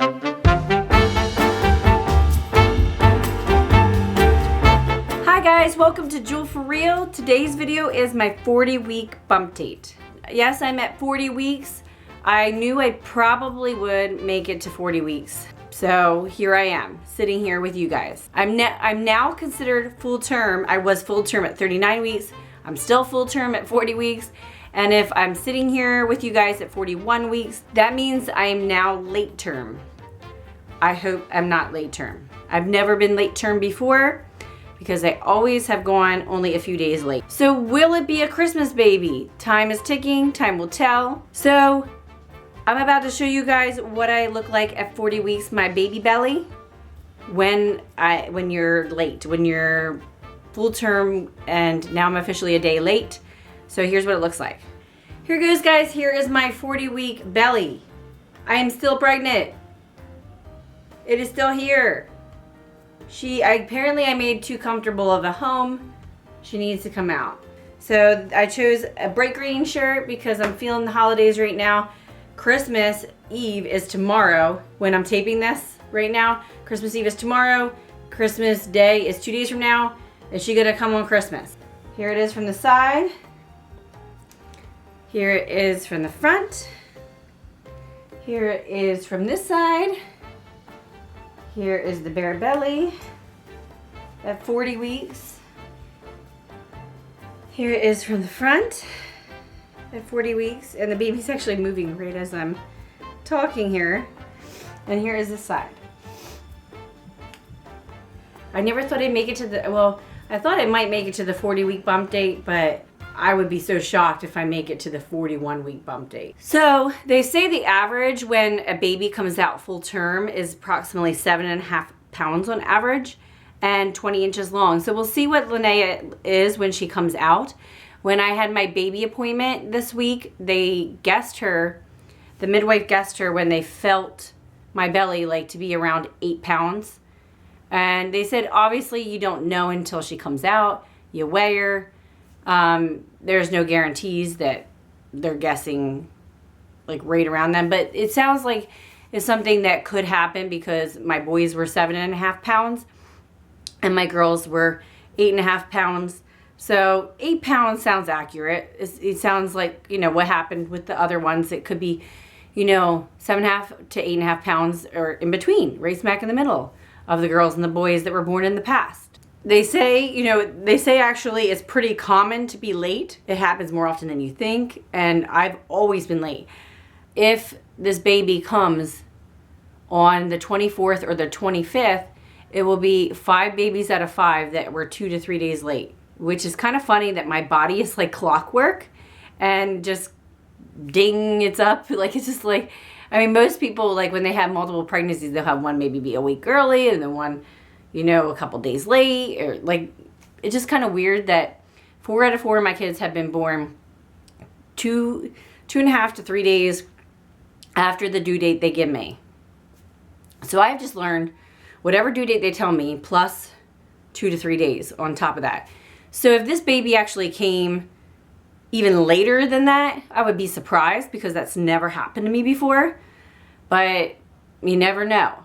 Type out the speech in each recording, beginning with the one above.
Hi guys, welcome to Jewel for Real. Today's video is my 40-week bump date. Yes, I'm at 40 weeks. I knew I probably would make it to 40 weeks. So here I am, sitting here with you guys. I'm now considered full term. I was full term at 39 weeks. I'm still full term at 40 weeks. And if I'm sitting here with you guys at 41 weeks, that means I am now late term. I hope I'm not late term. I've never been late term before because I always have gone only a few days late. So will it be a Christmas baby? Time is ticking, time will tell. So I'm about to show you guys what I look like at 40 weeks, my baby belly, when you're late, when you're full term, and now I'm officially a day late. So here's what it looks like. Here goes, guys. Here is my 40-week belly. I am still pregnant. It is still here. Apparently I made too comfortable of a home. She needs to come out. So I chose a bright green shirt because I'm feeling the holidays right now. Christmas Eve is tomorrow when I'm taping this right now. Christmas Eve is tomorrow. Christmas Day is 2 days from now. Is she gonna come on Christmas? Here it is from the side. Here it is from the front. Here it is from this side. Here is the bare belly at 40 weeks. Here it is from the front at 40 weeks. And the baby's actually moving right as I'm talking here. And here is the side. I never thought I'd make it to I thought I might make it to the 40-week bump date, but I would be so shocked if I make it to the 41-week bump date. So they say the average when a baby comes out full term is approximately 7.5 pounds on average and 20 inches long. So we'll see what Linnea is when she comes out. When I had my baby appointment this week, the midwife guessed her when they felt my belly like to be around 8 pounds. And they said, obviously you don't know until she comes out, you weigh her. There's no guarantees that they're guessing like right around them, but it sounds like it's something that could happen because my boys were 7.5 pounds and my girls were 8.5 pounds. So 8 pounds sounds accurate. It sounds like, what happened with the other ones. It could be, 7.5 to 8.5 pounds or in between, right smack in the middle of the girls and the boys that were born in the past. They say actually it's pretty common to be late. It happens more often than you think, and I've always been late. If this baby comes on the 24th or the 25th, it will be 5 babies out of 5 that were 2 to 3 days late, which is kind of funny that my body is like clockwork and just ding, it's up. Like, it's just like, most people, like when they have multiple pregnancies, they'll have one maybe be a week early and then one, a couple days late, or like, it's just kind of weird that 4 out of 4 of my kids have been born 2.5 to 3 days after the due date they give me. So I've just learned whatever due date they tell me plus 2 to 3 days on top of that. So if this baby actually came even later than that, I would be surprised because that's never happened to me before. But you never know.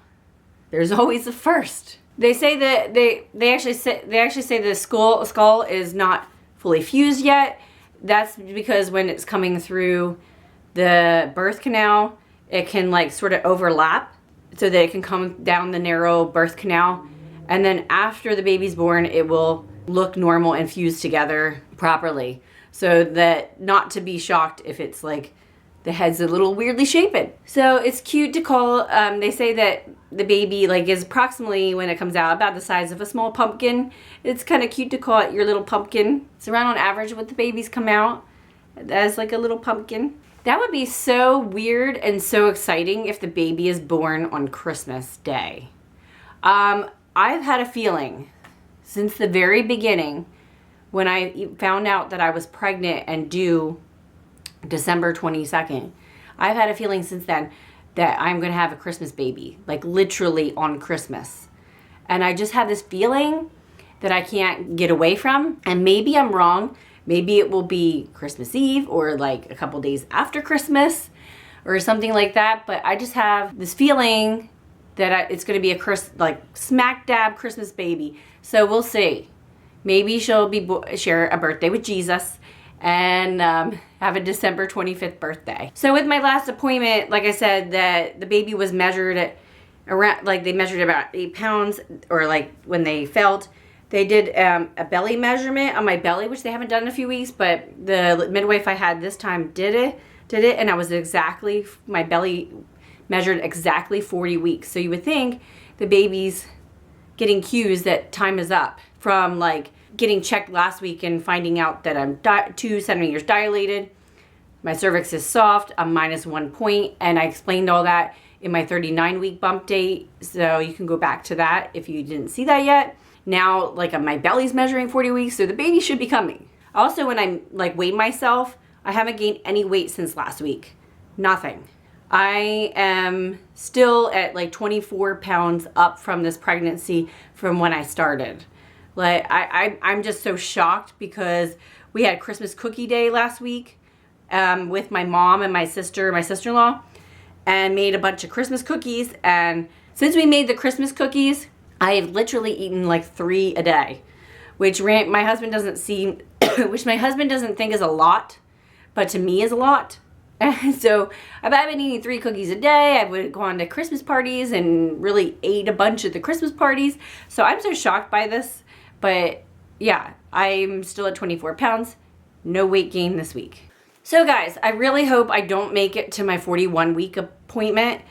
There's always a first. They say that they actually say the skull is not fully fused yet. That's because when it's coming through the birth canal, it can like sort of overlap so that it can come down the narrow birth canal. And then after the baby's born, it will look normal and fuse together properly. So that not to be shocked if it's like the head's a little weirdly shapen. So it's cute to call. They say that the baby like is approximately, when it comes out, about the size of a small pumpkin. It's kind of cute to call it your little pumpkin. It's around on average what the babies come out as, like a little pumpkin. That would be so weird and so exciting if the baby is born on Christmas Day. I've had a feeling since the very beginning when I found out that I was pregnant and due December 22nd. I've had a feeling since then that I'm going to have a Christmas baby, like literally on Christmas. And I just have this feeling that I can't get away from. And maybe I'm wrong. Maybe it will be Christmas Eve or like a couple days after Christmas. or something like that. But I just have this feeling that it's going to be a smack dab Christmas baby. So we'll see. Maybe she'll share a birthday with Jesus and have a December 25th birthday. So with my last appointment, like I said, that the baby was measured at around, like they measured about 8 pounds, or like when they felt. They did a belly measurement on my belly, which they haven't done in a few weeks, but the midwife I had this time did it, and I was my belly measured exactly 40 weeks. So you would think the baby's getting cues that time is up from like getting checked last week and finding out that I'm 2 centimeters dilated. My cervix is soft. I'm -1 point, and I explained all that in my 39-week bump date. So you can go back to that if you didn't see that yet. Now, like my belly's measuring 40 weeks, so the baby should be coming. Also, when I like weigh myself, I haven't gained any weight since last week. Nothing. I am still at like 24 pounds up from this pregnancy from when I started. Like I'm just so shocked because we had Christmas cookie day last week with my mom and my sister-in-law, and made a bunch of Christmas cookies. And since we made the Christmas cookies, I have literally eaten like 3 a day, which my husband doesn't see, which my husband doesn't think is a lot, but to me is a lot. And so I've been eating 3 cookies a day. I would go on to Christmas parties and really ate a bunch at the Christmas parties. So I'm so shocked by this. But yeah, I'm still at 24 pounds. No weight gain this week. So guys, I really hope I don't make it to my 41-week appointment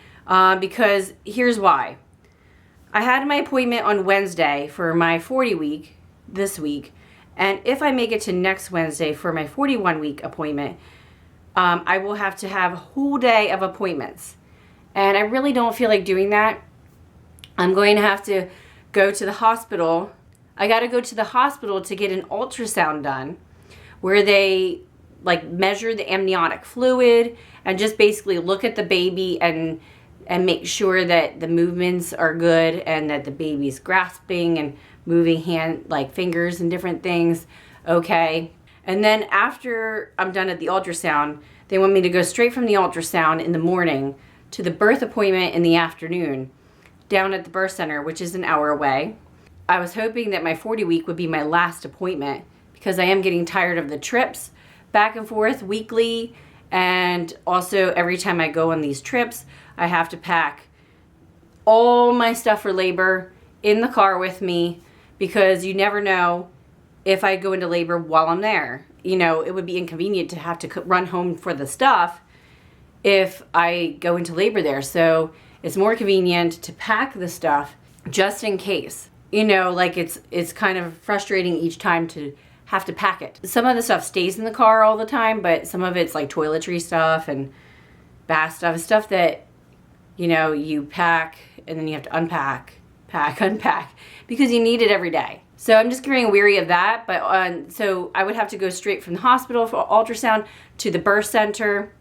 because here's why. I had my appointment on Wednesday for my 40-week this week. And if I make it to next Wednesday for my 41-week appointment, I will have to have a whole day of appointments. And I really don't feel like doing that. I'm going to have to go to the hospital. I got to go to the hospital to get an ultrasound done where they like measure the amniotic fluid and just basically look at the baby and make sure that the movements are good and that the baby's grasping and moving fingers and different things. Okay. And then after I'm done at the ultrasound, they want me to go straight from the ultrasound in the morning to the birth appointment in the afternoon down at the birth center, which is an hour away. I was hoping that my 40-week would be my last appointment because I am getting tired of the trips back and forth weekly. And also every time I go on these trips, I have to pack all my stuff for labor in the car with me because you never know if I go into labor while I'm there. You know, it would be inconvenient to have to run home for the stuff if I go into labor there. So it's more convenient to pack the stuff just in case. You know, like it's kind of frustrating each time to have to pack it. Some of the stuff stays in the car all the time, but some of it's like toiletry stuff and bath stuff that, you know, you pack and then you have to unpack, unpack because you need it every day. So I'm just getting weary of that. But so I would have to go straight from the hospital for ultrasound to the birth center,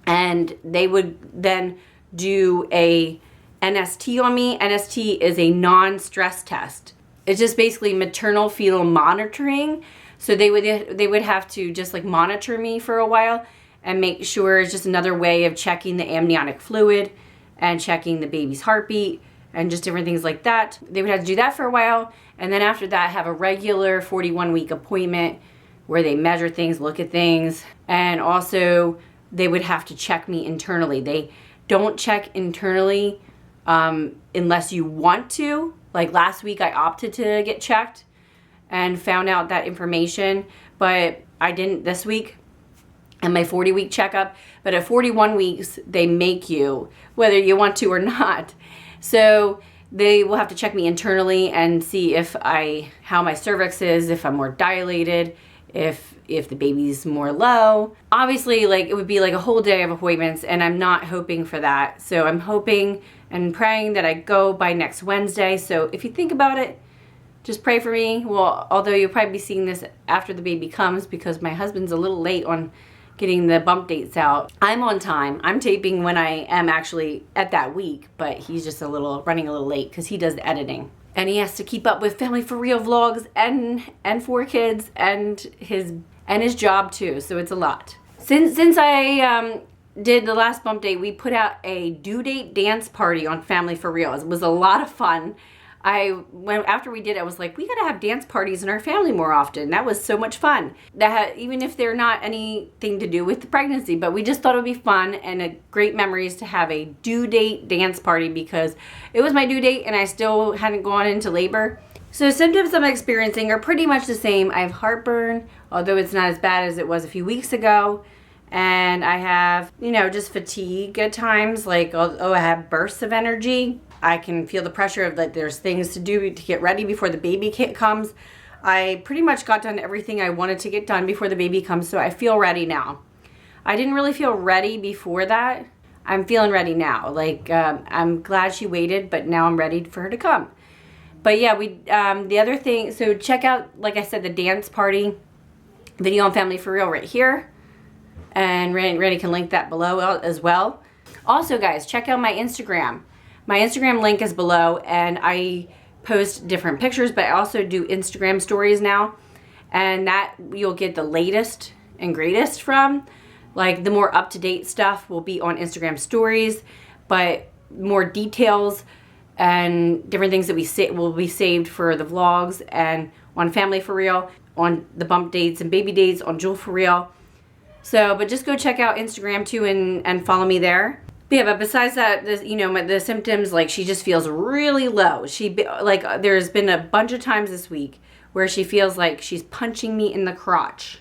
and they would then do a NST on me. NST is a non-stress test. It's just basically maternal fetal monitoring. So they would have to just like monitor me for a while and make sure. It's just another way of checking the amniotic fluid and checking the baby's heartbeat and just different things like that. They would have to do that for a while, and then after that have a regular 41-week appointment where they measure things, look at things, and also they would have to check me internally. They don't check internally unless you want to. Like last week I opted to get checked and found out that information, but I didn't this week and my 40-week checkup. But at 41 weeks, they make you, whether you want to or not. So they will have to check me internally and see how my cervix is, if I'm more dilated, if the baby's more low. Obviously, like it would be like a whole day of appointments, and I'm not hoping for that. So I'm hoping and praying that I go by next Wednesday. So if you think about it, just pray for me. Well, although you'll probably be seeing this after the baby comes because my husband's a little late on getting the bump dates out. I'm on time. I'm taping when I am actually at that week, but he's just running a little late because he does the editing. And he has to keep up with Family for Real vlogs and 4 kids and his job too. So it's a lot. Since I did the last bump date, we put out a due date dance party on Family for Real. It was a lot of fun. After we did it, I was like, we gotta have dance parties in our family more often. That was so much fun. Even if they're not anything to do with the pregnancy, but we just thought it would be fun and a great memories to have a due date dance party because it was my due date and I still hadn't gone into labor. So symptoms I'm experiencing are pretty much the same. I have heartburn, although it's not as bad as it was a few weeks ago. And I have, just fatigue at times. Like, I have bursts of energy. I can feel the pressure of like there's things to do to get ready before the baby comes. I pretty much got done everything I wanted to get done before the baby comes, so I feel ready now. I didn't really feel ready before that. I'm feeling ready now. Like, I'm glad she waited, but now I'm ready for her to come. But yeah, the other thing, so check out, like I said, the dance party video on Family for Real right here. And Randy can link that below as well. Also, guys, check out my Instagram. My Instagram link is below, and I post different pictures, but I also do Instagram stories now. And that you'll get the latest and greatest from. Like, the more up-to-date stuff will be on Instagram stories, but more details and different things that will be saved for the vlogs and on Family for Real, on the bump dates and baby dates, on Jewel for Real. So, but just go check out Instagram too and follow me there. But yeah, but besides that, the symptoms, like she just feels really low. There's been a bunch of times this week where she feels like she's punching me in the crotch.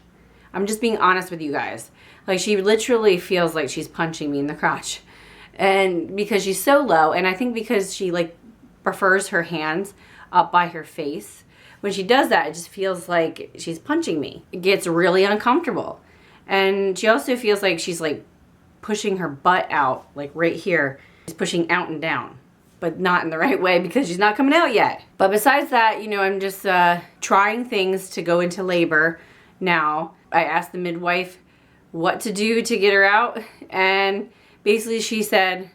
I'm just being honest with you guys. Like she literally feels like she's punching me in the crotch. And because she's so low, and I think because she prefers her hands up by her face. When she does that, it just feels like she's punching me. It gets really uncomfortable. And she also feels like she's pushing her butt out, right here. She's pushing out and down, but not in the right way because she's not coming out yet. But besides that, I'm just trying things to go into labor now. I asked the midwife what to do to get her out, and basically she said,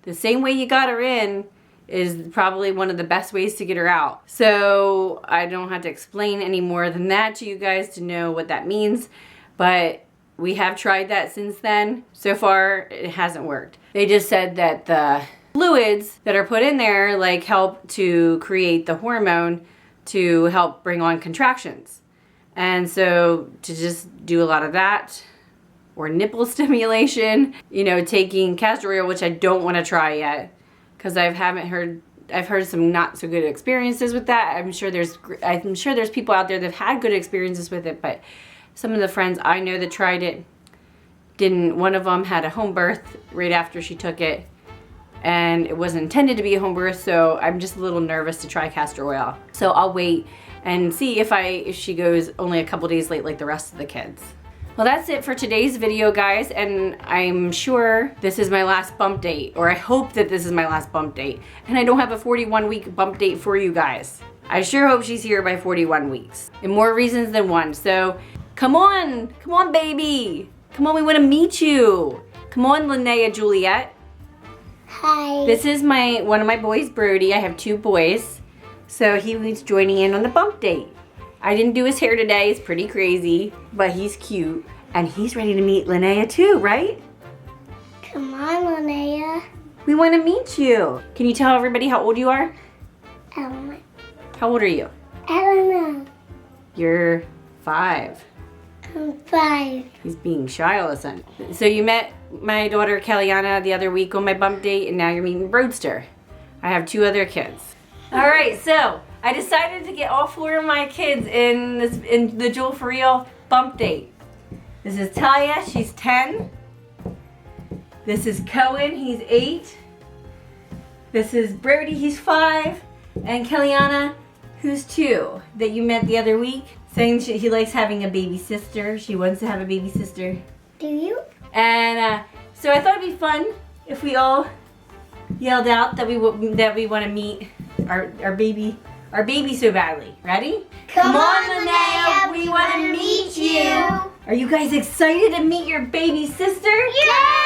the same way you got her in is probably one of the best ways to get her out. So I don't have to explain any more than that to you guys to know what that means. But we have tried that since then. So far, it hasn't worked. They just said that the fluids that are put in there help to create the hormone to help bring on contractions. And so to just do a lot of that, or nipple stimulation, taking castor oil, which I don't want to try yet because I've heard some not so good experiences with that. I'm sure there's people out there that have had good experiences with it, but some of the friends I know that tried it didn't. One of them had a home birth right after she took it, and it wasn't intended to be a home birth, so I'm just a little nervous to try castor oil. So I'll wait and see if she goes only a couple days late like the rest of the kids. Well, that's it for today's video, guys, and I'm sure this is my last bump date, or I hope that this is my last bump date, and I don't have a 41-week bump date for you guys. I sure hope she's here by 41 weeks, and more reasons than one. So come on, baby. Come on, we want to meet you. Come on, Linnea Juliet. Hi. This is one of my boys, Brody. I have 2 boys, so he's joining in on the bump date. I didn't do his hair today. It's pretty crazy, but he's cute. And he's ready to meet Linnea too, right? Come on, Linnea. We want to meet you. Can you tell everybody how old you are? How old are you? I don't know. You're 5. I'm 5. He's being shy all of a sudden. So you met my daughter Kellyanna the other week on my bump date, and now you're meeting Roadster. I have 2 other kids. All right, so I decided to get all 4 of my kids in the Jewel for Real bump date. This is Talia, she's 10. This is Cohen, he's 8. This is Brody, he's 5. And Kellyanna, who's 2, that you met the other week, saying he likes having a baby sister. She wants to have a baby sister. Do you? And so I thought it'd be fun if we all yelled out that we want to meet our baby so badly. Ready? Come on, Linnea, we want to meet you. Are you guys excited to meet your baby sister? Yeah!